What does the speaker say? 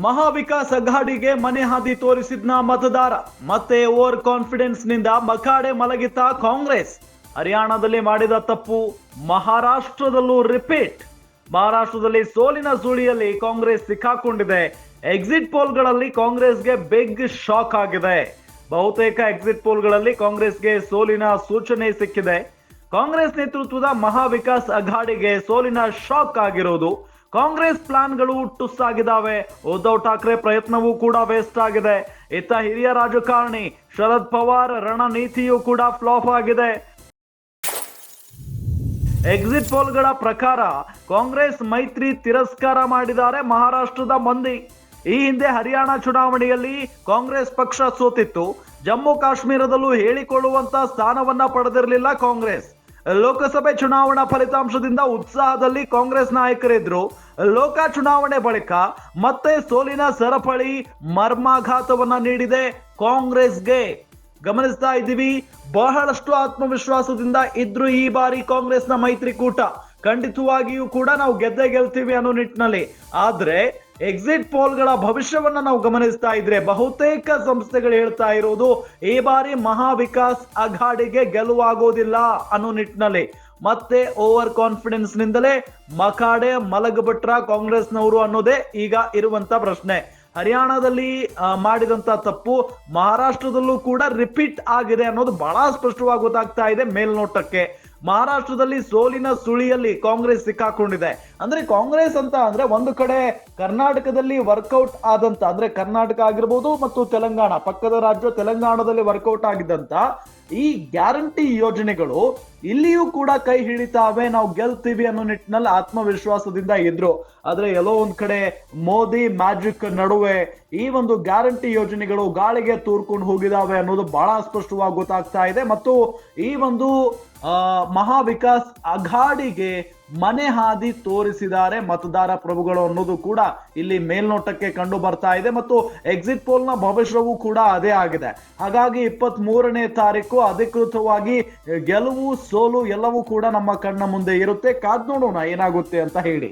ಮಹಾವಿಕಾಸ್ ಅಘಾಡಿಗೆ ಮನೆ ಹಾದಿ ತೋರಿಸಿದ್ನ ಮತದಾರ. ಮತ್ತೆ ಓವರ್ ಕಾನ್ಫಿಡೆನ್ಸ್ ನಿಂದ ಮಕಾಡೆ ಮಲಗಿತ ಕಾಂಗ್ರೆಸ್. ಹರಿಯಾಣದಲ್ಲಿ ಮಾಡಿದ ತಪ್ಪು ಮಹಾರಾಷ್ಟ್ರದಲ್ಲೂ ರಿಪೀಟ್. ಮಹಾರಾಷ್ಟ್ರದಲ್ಲಿ ಸೋಲಿನ ಸುಳಿಯಲ್ಲಿ ಕಾಂಗ್ರೆಸ್ ಸಿಕ್ಕಾಕೊಂಡಿದೆ. ಎಕ್ಸಿಟ್ ಪೋಲ್ಗಳಲ್ಲಿ ಕಾಂಗ್ರೆಸ್ಗೆ ಬಿಗ್ ಶಾಕ್ ಆಗಿದೆ. ಬಹುತೇಕ ಎಕ್ಸಿಟ್ ಪೋಲ್ಗಳಲ್ಲಿ ಕಾಂಗ್ರೆಸ್ಗೆ ಸೋಲಿನ ಸೂಚನೆ ಸಿಕ್ಕಿದೆ. ಕಾಂಗ್ರೆಸ್ ನೇತೃತ್ವದ ಮಹಾವಿಕಾಸ್ ಅಘಾಡಿಗೆ ಸೋಲಿನ ಶಾಕ್ ಆಗಿರುವುದು. ಕಾಂಗ್ರೆಸ್ ಪ್ಲಾನ್ಗಳು ಟುಸ್ಸಾಗಿದ್ದಾವೆ. ಉದ್ಧವ್ ಠಾಕ್ರೆ ಪ್ರಯತ್ನವೂ ಕೂಡ ವೇಸ್ಟ್ ಆಗಿದೆ. ಇತ್ತ ಹಿರಿಯ ರಾಜಕಾರಣಿ ಶರದ್ ಪವಾರ್ ರಣನೀತಿಯೂ ಕೂಡ ಫ್ಲಾಪ್ ಆಗಿದೆ. ಎಕ್ಸಿಟ್ ಪೋಲ್ಗಳ ಪ್ರಕಾರ ಕಾಂಗ್ರೆಸ್ ಮೈತ್ರಿ ತಿರಸ್ಕಾರ ಮಾಡಿದ್ದಾರೆ ಮಹಾರಾಷ್ಟ್ರದ ಮಂದಿ. ಈ ಹಿಂದೆ ಹರಿಯಾಣ ಚುನಾವಣೆಯಲ್ಲಿ ಕಾಂಗ್ರೆಸ್ ಪಕ್ಷ ಸೋತಿತ್ತು. ಜಮ್ಮು ಕಾಶ್ಮೀರದಲ್ಲೂ ಹೇಳಿಕೊಳ್ಳುವಂತ ಸ್ಥಾನವನ್ನ ಪಡೆದಿರಲಿಲ್ಲ ಕಾಂಗ್ರೆಸ್. ಲೋಕಸಭೆ ಚುನಾವಣಾ ಫಲಿತಾಂಶದಿಂದ ಉತ್ಸಾಹದಲ್ಲಿ ಕಾಂಗ್ರೆಸ್ ನಾಯಕರಿದ್ರು. ಲೋಕ ಚುನಾವಣೆ ಬಳಿಕ ಮತ್ತೆ ಸೋಲಿನ ಸರಪಳಿ ಮರ್ಮಾಘಾತವನ್ನ ನೀಡಿದೆ ಕಾಂಗ್ರೆಸ್ಗೆ. ಗಮನಿಸ್ತಾ ಇದ್ದೀವಿ, ಬಹಳಷ್ಟು ಆತ್ಮವಿಶ್ವಾಸದಿಂದ ಇದ್ರು ಈ ಬಾರಿ ಕಾಂಗ್ರೆಸ್ನ ಮೈತ್ರಿಕೂಟ. ಖಂಡಿತವಾಗಿಯೂ ಕೂಡ ನಾವು ಗೆಲ್ತೀವಿ ಅನ್ನೋ ನಿಟ್ಟಿನಲ್ಲಿ. ಆದ್ರೆ ಎಕ್ಸಿಟ್ ಪೋಲ್ಗಳ ಭವಿಷ್ಯವನ್ನ ನಾವು ಗಮನಿಸ್ತಾ ಇದ್ರೆ ಬಹುತೇಕ ಸಂಸ್ಥೆಗಳು ಹೇಳ್ತಾ ಇರೋದು ಈ ಬಾರಿ ಮಹಾವಿಕಾಸ್ ಅಘಾಡಿಗೆ ಗೆಲುವಾಗೋದಿಲ್ಲ ಅನ್ನೋ ನಿಟ್ಟಿನಲ್ಲಿ. ಮತ್ತೆ ಓವರ್ ಕಾನ್ಫಿಡೆನ್ಸ್ ನಿಂದಲೇ ಮಕಾಡೆ ಮಲಗಬಿಟ್ರ ಕಾಂಗ್ರೆಸ್ನವರು ಅನ್ನೋದೇ ಈಗ ಇರುವಂತ ಪ್ರಶ್ನೆ. ಹರಿಯಾಣದಲ್ಲಿ ಮಾಡಿದಂತ ತಪ್ಪು ಮಹಾರಾಷ್ಟ್ರದಲ್ಲೂ ಕೂಡ ರಿಪೀಟ್ ಆಗಿದೆ ಅನ್ನೋದು ಬಹಳ ಸ್ಪಷ್ಟವಾಗಿ ಗೊತ್ತಾಗ್ತಾ ಇದೆ ಮೇಲ್ನೋಟಕ್ಕೆ. ಮಹಾರಾಷ್ಟ್ರದಲ್ಲಿ ಸೋಲಿನ ಸುಳಿಯಲ್ಲಿ ಕಾಂಗ್ರೆಸ್ ಸಿಕ್ಕಾಕೊಂಡಿದೆ. ಅಂದ್ರೆ ಕಾಂಗ್ರೆಸ್ ಅಂತ ಅಂದ್ರೆ ಒಂದು ಕಡೆ ಕರ್ನಾಟಕದಲ್ಲಿ ವರ್ಕೌಟ್ ಆದಂತ, ಅಂದ್ರೆ ಕರ್ನಾಟಕ ಆಗಿರ್ಬೋದು ಮತ್ತು ತೆಲಂಗಾಣ, ಪಕ್ಕದ ರಾಜ್ಯ ತೆಲಂಗಾಣದಲ್ಲಿ ವರ್ಕೌಟ್ ಆಗಿದ್ದಂತ ಈ ಗ್ಯಾರಂಟಿ ಯೋಜನೆಗಳು ಇಲ್ಲಿಯೂ ಕೂಡ ಕೈ ಹಿಡಿತಾವೆ, ನಾವು ಗೆಲ್ತೀವಿ ಅನ್ನೋ ನಿಟ್ಟಿನಲ್ಲಿ ಆತ್ಮವಿಶ್ವಾಸದಿಂದ ಇದ್ರು. ಆದ್ರೆ ಎಲ್ಲೋ ಒಂದ್ ಕಡೆ ಮೋದಿ ಮ್ಯಾಜಿಕ್ ನಡುವೆ ಈ ಒಂದು ಗ್ಯಾರಂಟಿ ಯೋಜನೆಗಳು ಗಾಳಿಗೆ ತೂರ್ಕೊಂಡು ಹೋಗಿದಾವೆ ಅನ್ನೋದು ಬಹಳ ಸ್ಪಷ್ಟವಾಗಿ ಗೊತ್ತಾಗ್ತಾ ಇದೆ. ಮತ್ತು ಈ ಒಂದು ಮಹಾವಿಕಾಸ್ ಅಘಾಡಿಗೆ ಮನೆ ಹಾದಿ ತೋರಿಸಿದ್ದಾರೆ ಮತದಾರ ಪ್ರಭುಗಳು ಅನ್ನೋದು ಕೂಡ ಇಲ್ಲಿ ಮೇಲ್ನೋಟಕ್ಕೆ ಕಂಡು ಬರ್ತಾ ಇದೆ. ಮತ್ತು ಎಕ್ಸಿಟ್ ಪೋಲ್ ನ ಭವಿಷ್ಯವೂ ಕೂಡ ಅದೇ ಆಗಿದೆ. ಹಾಗಾಗಿ 23ನೇ ತಾರೀಕು ಅಧಿಕೃತವಾಗಿ ಗೆಲುವು ಸೋಲು ಎಲ್ಲವೂ ಕೂಡ ನಮ್ಮ ಕಣ್ಣ ಮುಂದೆ ಇರುತ್ತೆ. ಕಾದ್ ನೋಡೋಣ ಏನಾಗುತ್ತೆ ಅಂತ ಹೇಳಿ.